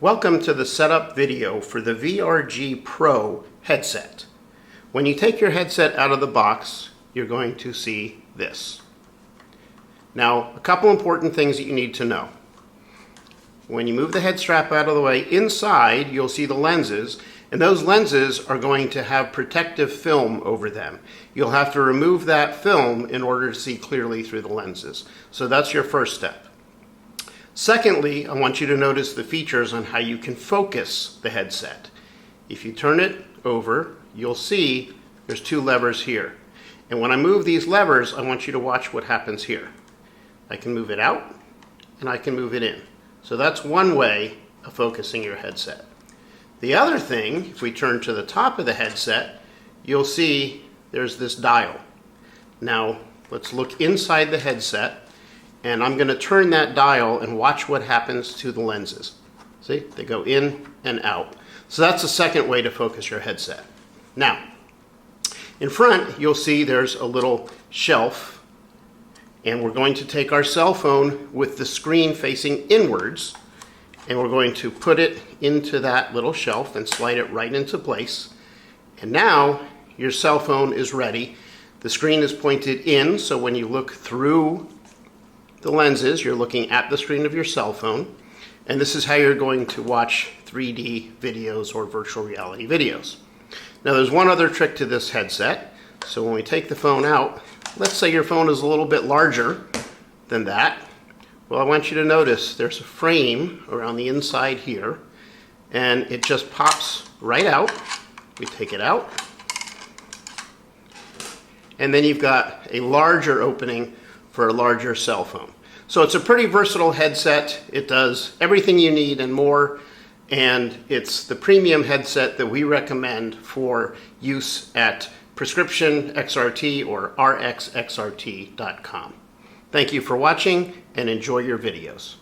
Welcome to the setup video for the VRG Pro headset. When you take your headset out of the box, you're going to see this. Now, a couple important things that you need to know. When you move the head strap out of the way, inside you'll see the lenses, and those lenses are going to have protective film over them. You'll have to remove that film in order to see clearly through the lenses. So that's your first step. Secondly, I want you to notice the features on how you can focus the headset. If you turn it over, you'll see there's two levers here. And when I move these levers, I want you to watch what happens here. I can move it out and I can move it in. So that's one way of focusing your headset. The other thing, if we turn to the top of the headset, you'll see there's this dial. Now, let's look inside the headset. And I'm going to turn that dial and watch what happens to the lenses. See, they go in and out. So that's the second way to focus your headset. Now, in front, you'll see there's a little shelf. And we're going to take our cell phone with the screen facing inwards. And we're going to put it into that little shelf and slide it right into place. And now, your cell phone is ready. The screen is pointed in, so when you look through the lenses, you're looking at the screen of your cell phone, and this is how you're going to watch 3D videos or virtual reality videos. Now there's one other trick to this headset. So when we take the phone out, let's say your phone is a little bit larger than that. Well, I want you to notice there's a frame around the inside here, and it just pops right out. We take it out, and then you've got a larger opening for a larger cell phone. So it's a pretty versatile headset. It does everything you need and more, and it's the premium headset that we recommend for use at prescription XRT or rxxrt.com. Thank you for watching and enjoy your videos.